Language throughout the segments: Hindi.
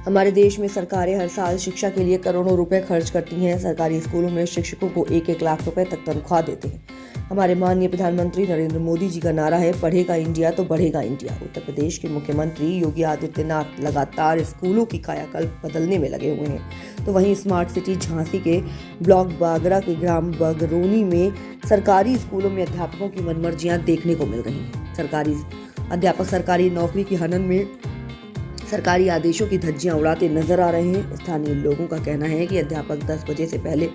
हमारे देश में सरकारें हर साल शिक्षा के लिए करोड़ों रुपए खर्च करती हैं। सरकारी स्कूलों में शिक्षकों को 1-1 लाख रुपए तक तनख्वाह देते हैं। हमारे माननीय प्रधानमंत्री नरेंद्र मोदी जी का नारा है, पढ़ेगा इंडिया तो बढ़ेगा इंडिया। उत्तर प्रदेश के मुख्यमंत्री योगी आदित्यनाथ लगातार स्कूलों की कायाकल्प बदलने में लगे हुए हैं। तो वहीं स्मार्ट सिटी झांसी के ब्लॉक बागरा के ग्राम बगरोनी में सरकारी स्कूलों में अध्यापकों की मनमर्जियां देखने को मिल रही हैं। सरकारी अध्यापक सरकारी नौकरी की हनन में सरकारी आदेशों की धज्जियां उड़ाते नजर आ रहे हैं। स्थानीय लोगों का कहना है कि अध्यापक 10 बजे से पहले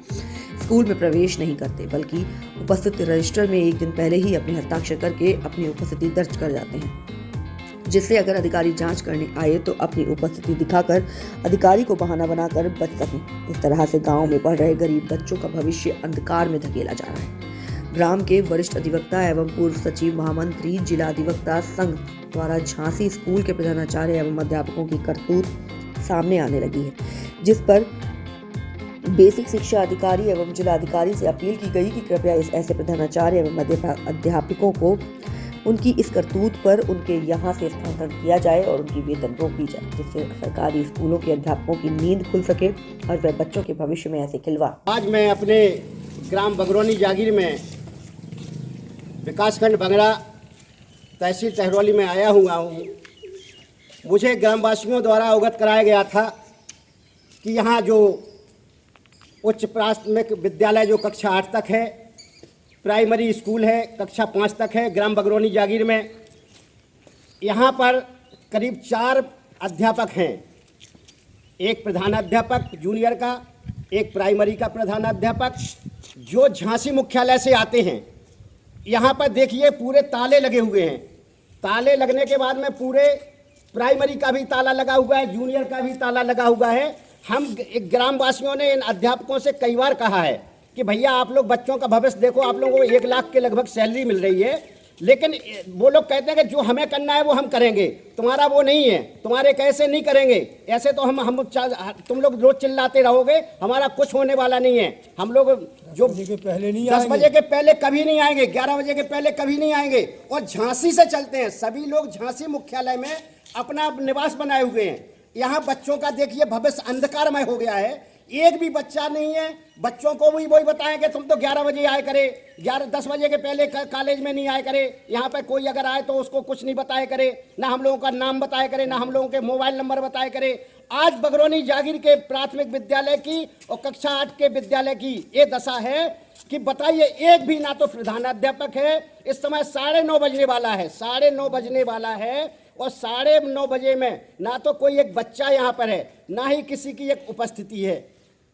स्कूल में प्रवेश नहीं करते, बल्कि उपस्थिति रजिस्टर में एक दिन पहले ही अपने हस्ताक्षर करके अपनी उपस्थिति दर्ज कर जाते हैं, जिससे अगर अधिकारी जांच करने आए तो अपनी उपस्थिति दिखाकर अधिकारी को बहाना बनाकर बच सकें। इस तरह से गांव में पढ़ रहे गरीब बच्चों का भविष्य अंधकार में धकेला जा रहा है। ग्राम के वरिष्ठ अधिवक्ता एवं पूर्व सचिव महामंत्री जिला अधिवक्ता संघ द्वारा झांसी स्कूल के प्रधानाचार्य एवं अध्यापकों की करतूत सामने आने लगी है, जिस पर बेसिक शिक्षा अधिकारी एवं जिला अधिकारी से अपील की गई कि कृपया इस ऐसे प्रधानाचार्य एवं अध्यापकों को उनकी इस करतूत पर उनके यहाँ से स्थानांतरण किया जाए और उनकी वेतन रोक दी जाए, जिससे सरकारी स्कूलों के अध्यापकों की नींद खुल सके और वह बच्चों के भविष्य में ऐसे खिलवाड़। आज मैं अपने ग्राम बगरौनी जागीर में विकासखंड बंगरा तहसील टहरौली में आया हुआ हूँ। मुझे ग्रामवासियों द्वारा अवगत कराया गया था कि यहाँ जो उच्च प्राथमिक विद्यालय जो कक्षा 8 तक है, प्राइमरी स्कूल है कक्षा 5 तक है ग्राम बगरौनी जागीर में, यहाँ पर करीब 4 अध्यापक हैं। एक प्रधानाध्यापक जूनियर का, एक प्राइमरी का प्रधानाध्यापक, जो झांसी मुख्यालय से आते हैं। यहाँ पर देखिए पूरे ताले लगे हुए हैं। ताले लगने के बाद में पूरे प्राइमरी का भी ताला लगा हुआ है, जूनियर का भी ताला लगा हुआ है। हम ग्रामवासियों ने इन अध्यापकों से कई बार कहा है कि भैया आप लोग बच्चों का भविष्य देखो, आप लोगों को 1 लाख के लगभग सैलरी मिल रही है, लेकिन वो लोग कहते हैं कि जो हमें करना है वो हम करेंगे, तुम्हारा वो नहीं है, तुम्हारे कैसे नहीं करेंगे। ऐसे तो हम तुम लोग रोज चिल्लाते रहोगे, हमारा कुछ होने वाला नहीं है। हम लोग जो 10 बजे के पहले कभी नहीं आएंगे, 11 बजे के पहले कभी नहीं आएंगे। और झांसी से चलते हैं, सभी लोग झांसी मुख्यालय में अपना निवास बनाए हुए हैं। यहाँ बच्चों का देखिए भविष्य अंधकारमय हो गया है, एक भी बच्चा नहीं है। बच्चों को भी वही बताएं कि तुम तो 11 बजे आए करे, 10 बजे के पहले कॉलेज में नहीं आए करे। यहाँ पे कोई अगर आए तो उसको कुछ नहीं बताए करे, ना हम लोगों का नाम बताए करे, ना हम लोगों के मोबाइल नंबर बताए करे। आज बगरौनी जागीर के प्राथमिक विद्यालय की और कक्षा 8 के विद्यालय की ये दशा है कि बताइए, एक भी ना तो प्रधानाध्यापक है। इस समय 9:30 बजने वाला है, 9:30 बजने वाला है, और 9:30 बजे में ना तो कोई एक बच्चा यहाँ पर है, ना ही किसी की एक उपस्थिति है।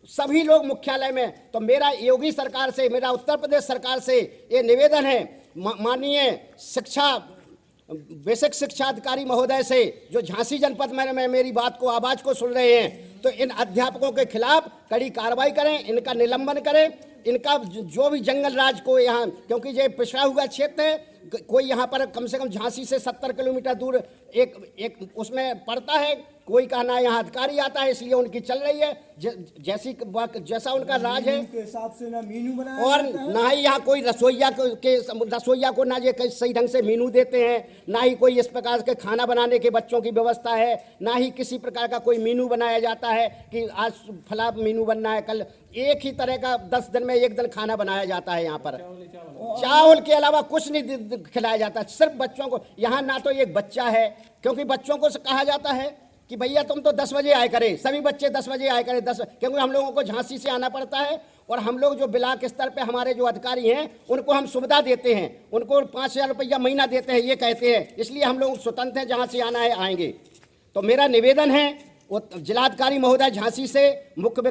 सभी लोग मुख्यालय में। तो मेरा योगी सरकार से, मेरा उत्तर प्रदेश सरकार से ये निवेदन है, माननीय बेसिक शिक्षा अधिकारी महोदय से, जो झांसी जनपद में मेरी बात को आवाज़ को सुन रहे हैं, तो इन अध्यापकों के खिलाफ कड़ी कार्रवाई करें, इनका निलंबन करें। इनका जो भी जंगल राज को यहाँ, क्योंकि ये पिछड़ा हुआ क्षेत्र है, कोई यहाँ पर कम से कम झांसी से 70 किलोमीटर दूर एक उसमें पड़ता है। कोई कहना है यहाँ अधिकारी आता है इसलिए उनकी चल रही है, जैसा उनका राज है के हिसाब से ना मीनू बनाया और ना ही यहाँ कोई रसोइया को ना ये सही ढंग से मीनू देते हैं, ना ही कोई इस प्रकार के खाना बनाने के बच्चों की व्यवस्था है, ना ही किसी प्रकार का कोई मीनू बनाया जाता है कि आज फला मीनू बनना है, कल एक ही तरह का 10 दिन में एक दिन खाना बनाया जाता है। यहाँ पर चावल के अलावा कुछ नहीं खिलाया जाता, सिर्फ बच्चों को। यहाँ ना तो एक बच्चा है, क्योंकि बच्चों को कहा जाता है कि भैया तुम तो 10 बजे आए करें, सभी बच्चे 10 बजे आए करें, क्योंकि हम लोगों को झांसी से आना पड़ता है और हम लोग जो ब्लॉक स्तर पे हमारे जो अधिकारी हैं उनको हम सुविधा देते हैं, उनको 5,000 रुपया महीना देते हैं, ये कहते हैं, इसलिए हम लोग स्वतंत्र हैं, जहाँ से आना है आएंगे। तो मेरा निवेदन है वो जिलाधिकारी महोदय झांसी से, मुख्य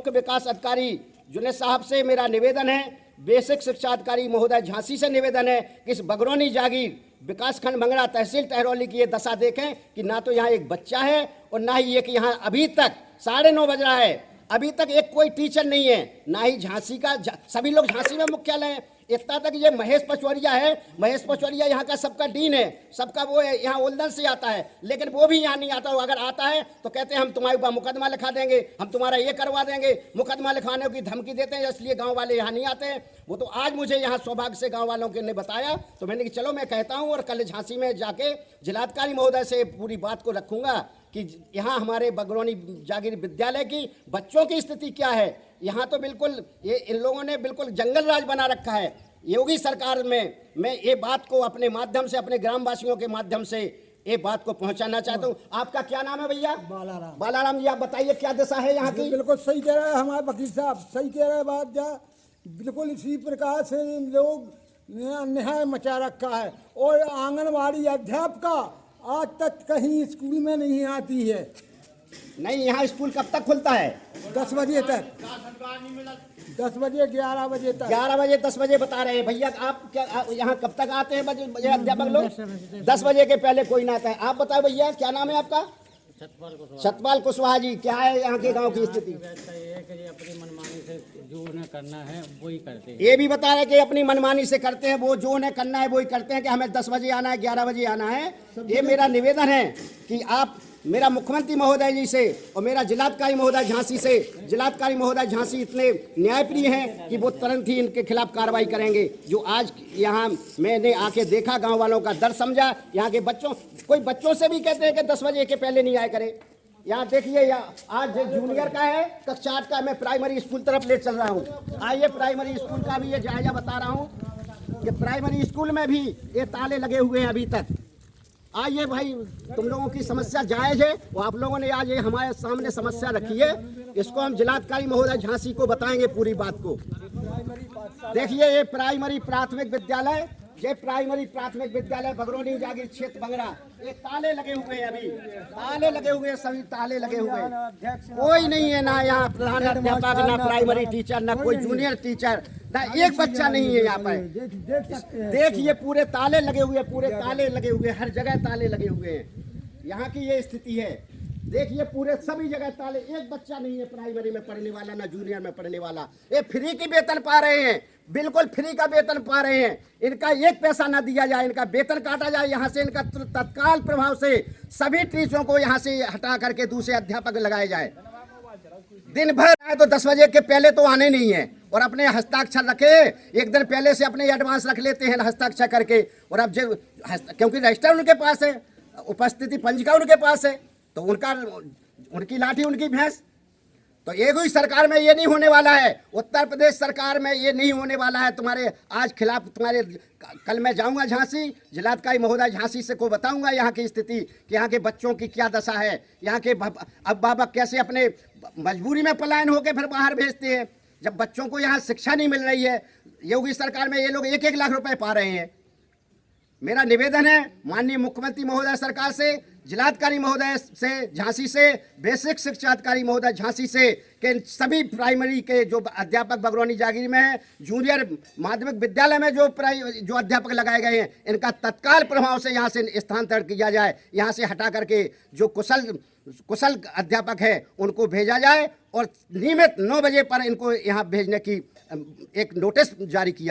विकास अधिकारी जुनेद साहब से मेरा निवेदन है, बेसिक शिक्षा अधिकारी महोदय झांसी से निवेदन है कि इस बगरौनी जागीर विकासखंड बंगरा तहसील टहरौली की ये दशा देखें कि ना तो यहाँ एक बच्चा है और ना ही एक यहाँ अभी तक 9:30 बज रहा है, अभी तक एक कोई टीचर नहीं है, ना ही झांसी का। सभी लोग झांसी में मुख्यालय है। इतना तक ये महेश पचौरिया है, महेश पचौरिया यहाँ का सबका डीन है, सबका वो है, यहाँ ओल्डन से आता है, लेकिन वो भी यहाँ नहीं आता। अगर आता है तो कहते हैं हम तुम्हारे ऊपर मुकदमा लिखा देंगे, हम तुम्हारा ये करवा देंगे, मुकदमा लिखाने की धमकी देते हैं, इसलिए गांव वाले यहाँ नहीं आते हैं। वो तो आज मुझे यहाँ सौभाग्य से गाँव वालों के ने बताया, तो मैंने कि चलो मैं कहता हूँ और कल झांसी में जाके जिलाधिकारी महोदय से पूरी बात को रखूँगा कि यहाँ हमारे बगरौनी जागीर विद्यालय की बच्चों की स्थिति क्या है। यहाँ तो बिल्कुल ये इन लोगों ने बिल्कुल जंगल राज बना रखा है। योगी सरकार में मैं ये बात को अपने माध्यम से, अपने ग्रामवासियों के माध्यम से ये बात को पहुंचाना चाहता हूँ। आपका क्या नाम है भैया? बालाराम। बालाराम जी, आप बताइए क्या दशा है यहाँ की? बिल्कुल सही कह रहे हैं हमारे वकील साहब, सही कह रहे हैं बात जा। बिल्कुल इसी प्रकार से इन लोग अन्याय मचा रखा है। और आंगनवाड़ी अध्यापिका आज तक कहीं स्कूल में नहीं आती है। नहीं, यहाँ स्कूल कब तक खुलता है? 10 बजे तक, 10 बजे 11 बजे तक। 11 बजे 10 बजे बता रहे हैं भैया। आप क्या यहाँ कब तक आते हैं बजे अध्यापक लोग? 10 बजे के पहले कोई ना आता है। आप बताओ भैया, क्या नाम है आपका? सतपाल कुशवाहा जी। क्या है यहाँ के गांव की स्थिति? अपनी मनमानी से जो उन्हें करना है वही करते हैं। ये भी बता रहे कि अपनी मनमानी से करते हैं, वो जो उन्हें करना है वही करते हैं कि हमें 10 बजे आना है, 11 बजे आना है। ये मेरा निवेदन है कि आप मेरा मुख्यमंत्री महोदय जी से और मेरा जिलाधिकारी महोदय झांसी से, जिलाधिकारी महोदय झांसी इतने न्यायप्रिय हैं कि वो तुरंत ही इनके खिलाफ कार्रवाई करेंगे। जो आज यहाँ मैंने आके देखा, गांव वालों का दर्द समझा। यहाँ के बच्चों, कोई बच्चों से भी कहते हैं कि 10 बजे के पहले नहीं आया करे। यहाँ देखिए, यहाँ आज जूनियर का है, कक्षा 8 का। मैं प्राइमरी स्कूल तरफ ले चल रहा हूँ। आइए, प्राइमरी स्कूल का भी ये जायजा बता रहा हूँ कि प्राइमरी स्कूल में भी ये ताले लगे हुए हैं अभी तक। आइए भाई, तुम लोगों की समस्या जायज है, वो आप लोगों ने आज ये हमारे सामने समस्या रखी है, इसको हम जिलाधिकारी महोदय झांसी को बताएंगे पूरी बात को। देखिए, ये प्राइमरी प्राथमिक विद्यालय, ये प्राइमरी प्राथमिक विद्यालय बगरौनी जागीर क्षेत्र बंगरा, ये ताले लगे हुए हैं, अभी ताले लगे हुए हैं, सभी ताले लगे हुए हैं। कोई नहीं है ना यहाँ प्रधान अध्यापक, ना प्राइमरी टीचर, ना कोई जूनियर टीचर, ना एक बच्चा नहीं है यहाँ पर। देखिए, पूरे ताले लगे हुए, पूरे ताले लगे हुए, हर जगह ताले लगे हुए हैं। यहाँ की ये स्थिति है। देखिए, पूरे सभी जगह ताले, एक बच्चा नहीं है प्राइमरी में पढ़ने वाला, ना जूनियर में पढ़ने वाला। ये फ्री की वेतन पा रहे हैं, बिल्कुल फ्री का वेतन पा रहे हैं। इनका एक पैसा ना दिया जाए, इनका वेतन काटा जाए। यहाँ से इनका तत्काल प्रभाव से सभी टीचरों को यहाँ से हटा करके दूसरे अध्यापक लगाए जाए। दिन भर आए तो 10 बजे के पहले तो आने नहीं है, और अपने हस्ताक्षर रखे, एक दिन पहले से अपने एडवांस रख लेते हैं हस्ताक्षर करके। और अब जो क्योंकि रजिस्टर उनके पास है, उपस्थिति पंजिका उनके पास है, तो उनकी लाठी उनकी भैंस। तो एक ही सरकार में ये नहीं होने वाला है, उत्तर प्रदेश सरकार में ये नहीं होने वाला है। तुम्हारे आज खिलाफ तुम्हारे, कल मैं जाऊंगा झांसी, जिलाधिकारी महोदय झांसी से को बताऊंगा यहाँ की स्थिति कि यहाँ के बच्चों की क्या दशा है। यहाँ के अब बाबा कैसे अपने मजबूरी में पलायन होकर फिर बाहर भेजते हैं, जब बच्चों को यहाँ शिक्षा नहीं मिल रही है। योगी सरकार में ये लोग 1-1 लाख रुपए पा रहे हैं। मेरा निवेदन है माननीय मुख्यमंत्री महोदय सरकार से, जिलाधिकारी महोदय से झांसी से, बेसिक शिक्षा अधिकारी महोदय झांसी से, कि सभी प्राइमरी के जो अध्यापक बगरौनी जागीर में हैं, जूनियर माध्यमिक विद्यालय में जो अध्यापक लगाए गए हैं, इनका तत्काल प्रभाव से यहाँ से स्थानांतरण किया जाए। यहाँ से हटा करके जो कुशल अध्यापक है उनको भेजा जाए, और नियमित 9 बजे पर इनको यहाँ भेजने की एक नोटिस जारी किया जाए।